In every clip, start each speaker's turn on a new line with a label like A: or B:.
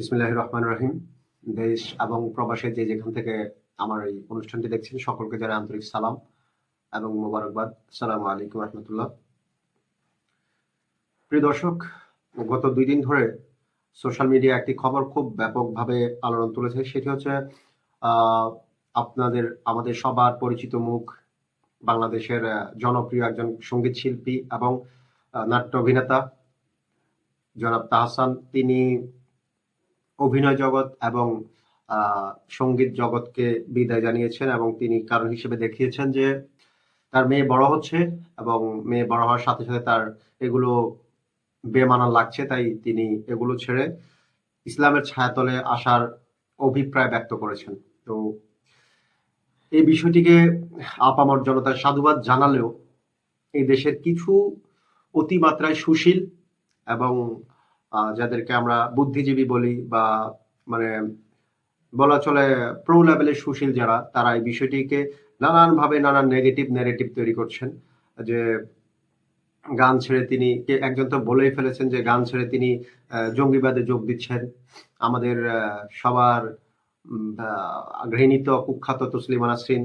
A: বিসমিল্লাহির রহমানির রহিম। দেশ এবং প্রবাসে যে যেখান থেকে আমার এই অনুষ্ঠানটি দেখছেন সকলকে জানাই আন্তরিক সালাম এবং মোবারকবাদ। আসসালামু আলাইকুম রহমতুল্লাহ। প্রিয় দর্শক, গত 2 দিন ধরে সোশ্যাল মিডিয়া একটি খবর খুব ব্যাপকভাবে আলোড়ন তুলেছে। সেটি হচ্ছে আহ, আমাদের সবার পরিচিত মুখ, বাংলাদেশের জনপ্রিয় একজন সঙ্গীত শিল্পী এবং নাট্য অভিনেতা জনাব তাহসান। তিনি অভিনয় জগৎ এবং সঙ্গীত জগৎকে বিদায় জানিয়েছেন এবং তিনি কারণ হিসেবে দেখিয়েছেন যে তার মেয়ে বড় হচ্ছে এবং মেয়ে বড় হওয়ার সাথে সাথে তার এগুলো বেমানান লাগছে, তাই তিনি এগুলো ছেড়ে ইসলামের ছায়াতলে আসার অভিপ্রায় ব্যক্ত করেছেন। তো এই বিষয়টিকে আপামর জনতার সাধুবাদ জানালেও এই দেশের কিছু অতিমাত্রায় সুশীল এবং যাদেরকে আমরা বুদ্ধিজীবী বলি বা মানে বলা চলে প্রো লেভেলের সুশীল যারা, তারা এই বিষয়টিকে নানানভাবে নানান নেগেটিভ ন্যারেটিভ তৈরি করছেন। যে গান ছেড়ে তিনি একজন তো বলেই ফেলেছেন যে গান ছেড়ে তিনি জঙ্গিবাদে যোগ দিচ্ছেন। আমাদের সবার ঘৃণিত কুখ্যাত তসলিমা নাসরিন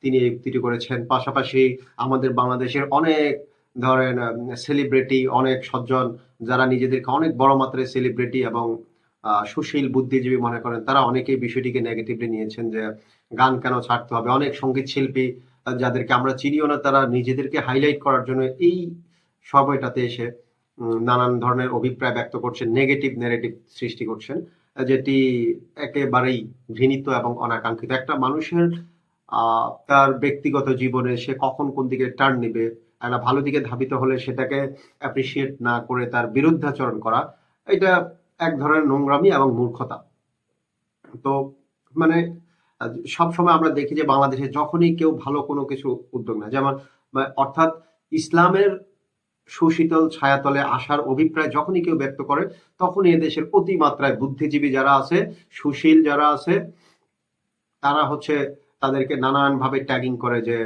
A: তিনি এই উক্তিটি করেছেন। পাশাপাশি আমাদের বাংলাদেশের অনেক ধরেন সেলিব্রিটি, অনেক সজ্জন যারা নিজেদেরকে অনেক বড় মাত্রায় সেলিব্রিটি এবং সুশীল বুদ্ধিজীবী মনে করেন, তারা অনেকেই বিষয়টিকে নেগেটিভলি নিয়েছেন যে গান কেন ছাড়তে হবে। অনেক সঙ্গীত শিল্পী যাদেরকে আমরা চিনিও না, তারা নিজেদেরকে হাইলাইট করার জন্য এই সময়টাতে এসে নানান ধরনের অভিপ্রায় ব্যক্ত করছেন, নেগেটিভ ন্যারেটিভ সৃষ্টি করছেন, যেটি একেবারেই ঘৃণিত এবং অনাকাঙ্ক্ষিত। একটা মানুষের তার ব্যক্তিগত জীবনে সে কখন কোন দিকে টার্ন নিবে, একটা ভালো দিকে ধাবিত হলে সেটাকে অ্যাপ্রিসিয়েট না করে তার বিরুদ্ধাচরণ করা, এটা এক ধরনের নোংরামি এবং মূর্খতা। তো মানে সবসময় আমরা দেখি যে বাংলাদেশে যখনই কেউ ভালো কোনো কিছু উদ্যোগ নেয়, যেমন অর্থাৎ ইসলামের সুশীতল ছায়াতলে আসার অভিপ্রায় যখনই কেউ ব্যক্ত করে, তখনই এদেশের অতিমাত্রায় বুদ্ধিজীবী যারা আছে, সুশীল যারা আছে, তারা হচ্ছে তাদেরকে নানান ভাবে ট্যাগিং করে যে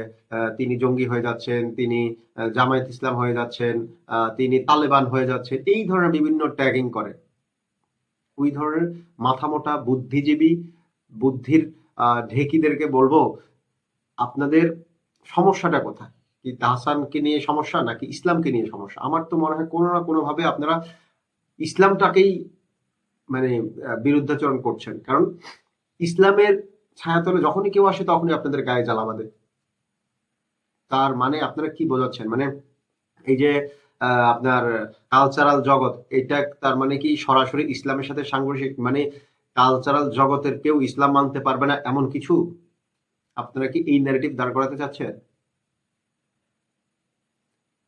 A: তিনি জঙ্গি হয়ে যাচ্ছেন, তিনি জামায়াত ইসলাম হয়ে যাচ্ছেন, তিনি তালেবান হয়ে যাচ্ছেন, এই ধরনের বিভিন্ন ট্যাগিং করে। ওই ধরনের মাথামোটা বুদ্ধিজীবী বুদ্ধির ঢেকিদেরকে বলবো, আপনাদের সমস্যাটা কোথায়? কি তাহসানকে নিয়ে সমস্যা নাকি ইসলামকে নিয়ে সমস্যা? আমার তো মনে হয় কোনো না কোনো ভাবে আপনারা ইসলামটাকেই মানে বিরুদ্ধাচরণ করছেন। কারণ ইসলামের ছায়াতলে যখনই কেউ আসে তখনই আপনাদের গায়ে জ্বালা বাঁধে। তার মানে আপনারা কি বোঝাচ্ছেন? মানে এই যে আপনার কালচারাল জগৎ, এটা তার মানে কি সরাসরি ইসলামের সাথে সাংঘর্ষিক? মানে কালচারাল জগতের কেউ ইসলাম মানতে পারবে না এমন কিছু আপনারা কি এই ন্যারেটিভ দাঁড় করাতে চাচ্ছেন?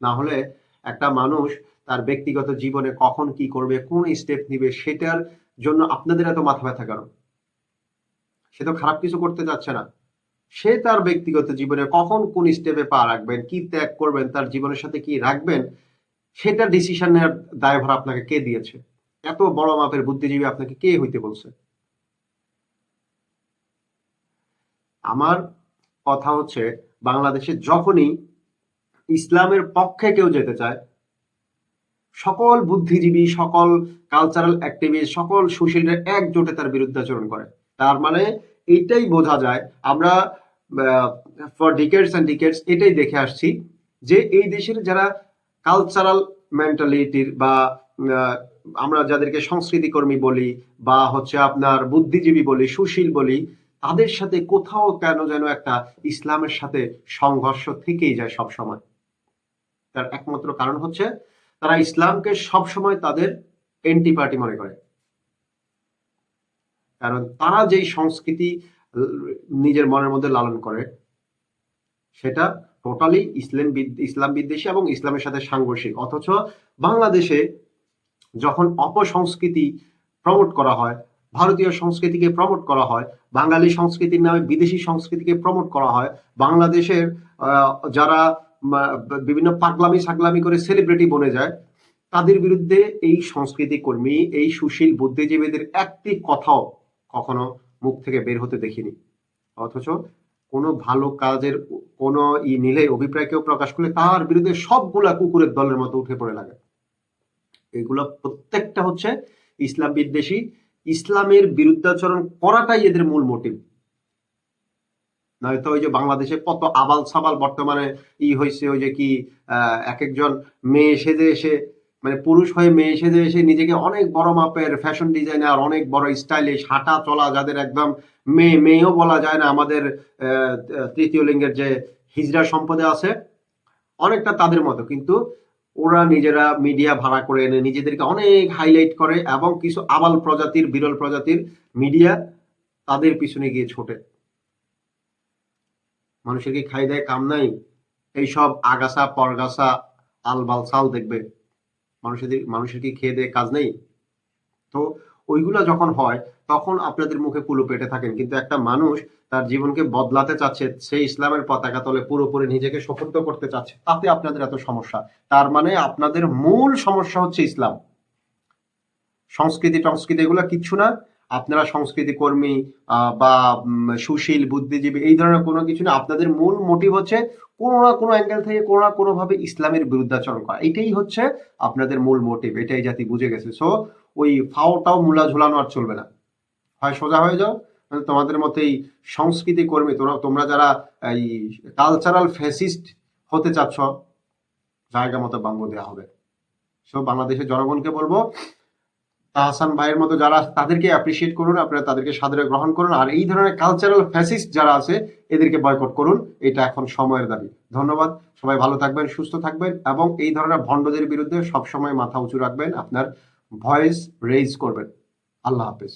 A: না হলে একটা মানুষ তার ব্যক্তিগত জীবনে কখন কি করবে, কোন স্টেপ নিবে, সেটার জন্য আপনাদের এত মাথা ব্যথা কারণ? সে তো খারাপ কিছু করতে চাচ্ছে না। সে তার ব্যক্তিগত জীবনে কখন কোন স্টেপে পা রাখবেন, কি ত্যাগ করবেন, তার জীবনের সাথে কি রাখবেন, সেটা ডিসিশন নেওয়ার দায়ভার আপনাকে কে দিয়েছে? এত বড় মাপের বুদ্ধিজীবী আপনাকে কে হইতে বলছে? আমার কথা হচ্ছে, বাংলাদেশে যখনই ইসলামের পক্ষে কেউ যেতে চায়, সকল বুদ্ধিজীবী, সকল কালচারাল অ্যাক্টিভিস্ট, সকল সুশীলরা একজোটে তার বিরুদ্ধাচরণ করে। তার মানে এটাই বোঝা যায়, আমরা ফর ডিকেডস এন্ড ডিকেডস এটাই দেখে আসছি যে এই দেশের যারা কালচারাল মেন্টালিটির বা আমরা যাদেরকে সংস্কৃতি কর্মী বলি বা হচ্ছে আপনার বুদ্ধিজীবী বলি, সুশীল বলি, তাদের সাথে কোথাও কেন যেন একটা ইসলামের সাথে সংঘর্ষ থেকেই যায় সব সময়। তার একমাত্র কারণ হচ্ছে তারা ইসলামকে সবসময় তাদের এন্টি পার্টি মনে করে। কারণ তারা যেই সংস্কৃতি নিজের মনের মধ্যে লালন করে, সেটা টোটালি ইসলাম বিদ্বেষী এবং ইসলামের সাথে সাংঘর্ষিক। অথচ বাংলাদেশে যখন অপসংস্কৃতি প্রমোট করা হয়, ভারতীয় সংস্কৃতিকে প্রমোট করা হয়, বাঙালি সংস্কৃতির নামে বিদেশি সংস্কৃতিকে প্রমোট করা হয়, বাংলাদেশের যারা বিভিন্ন পাগলামি সাগলামি করে সেলিব্রিটি বনে যায়, তাদের বিরুদ্ধে এই সংস্কৃতি কর্মী, এই সুশীল বুদ্ধিজীবীদের একটি কথাও কখনো মুখ থেকে বের হতে দেখিনি। অথচ কোনো ভালো কাজের কোনো নিলে, অভিপ্রায় কেউ প্রকাশ করলে তার বিরুদ্ধে সবগুলা কুকুরের দলের মতো উঠে পড়ে লাগে। এগুলো প্রত্যেকটা হচ্ছে ইসলাম বিদ্বেষী ইসলামের বিরুদ্ধাচরণ করাটাই এদের মূল মোটিভ। নয়তো ওই যে বাংলাদেশে কত আবাল সাবাল বর্তমানে হয়েছে, ওই যে কি এক একজন মেয়ে সেজে এসে, মানে পুরুষ হয়ে মেয়ে সেজে এসে নিজেকে অনেক বড় মাপের ফ্যাশন ডিজাইনার, অনেক বড় স্টাইলিশ, হাঁটা চলা যাদের একদম মেয়েও বলা যায় না, আমাদের তৃতীয় লিঙ্গের যে হিজড়া সম্পদে আছে অনেকটা তাদের মতো, কিন্তু ওরা নিজেরা মিডিয়া ভাড়া করে এনে নিজেদেরকে অনেক হাইলাইট করে, এবং কিছু আবাল প্রজাতির, বিরল প্রজাতির মিডিয়া তাদের পিছনে গিয়ে ছোটে। মানুষের কি খাই দেয় কাম নাই? এইসব আগাছা পরগাছা আলবাল সাল দেখবে, মানুষের কি খেয়ে দেয় কাজ নেই? তো ওইগুলা যখন হয় তখন আপনাদের মুখে কুলু পেটে থাকেন, কিন্তু একটা মানুষ তার জীবনকে বদলাতে চাচ্ছে, সেই ইসলামের পতাকা তলে পুরোপুরি নিজেকে সুপর্দ করতে চাচ্ছে, তাতে আপনাদের এত সমস্যা। তার মানে আপনাদের মূল সমস্যা হচ্ছে ইসলাম। সংস্কৃতি টংস্কৃতি এগুলো কিচ্ছু না। আপনারা সংস্কৃতি কর্মী বা সুশীল বুদ্ধিজীবী এই ধরনের কোনো কিছু না। আপনাদের মূল মোটিভ হচ্ছে কোনো না কোনো অ্যাঙ্গেল থেকে কোনো না কোনো ভাবে ইসলামের বিরুদ্ধাচরণ করা, এটাই হচ্ছে আপনাদের মূল মোটিভ। এটাই জাতি বুঝে গেছে। সো ওই ফাওটাও মূলা ঝুলানো আর চলবে না, হয় সোজা হয়ে যাও, মানে তোমাদের মতো এই সংস্কৃতি কর্মী, তোমরা যারা এই কালচারাল ফ্যাসিস্ট হতে চাচ্ছ, জায়গা মতো বাঙ্গ দেওয়া হবে। সো বাংলাদেশের জনগণকে বলবো, তাহসান ভাইয়ের মতো যারা, তাদেরকে অ্যাপ্রিসিয়েট করুন, আপনারা তাদেরকে সাদরে গ্রহণ করুন, আর এই ধরনের কালচারাল ফ্যাসিস্ট যারা আছে এদেরকে বয়কট করুন। এটা এখন সময়ের দাবি। ধন্যবাদ। সবাই ভালো থাকবেন, সুস্থ থাকবেন, এবং এই ধরনের ভণ্ডদের বিরুদ্ধে সবসময় মাথা উঁচু রাখবেন, আপনার ভয়েস রেইজ করবেন। আল্লাহ হাফেজ।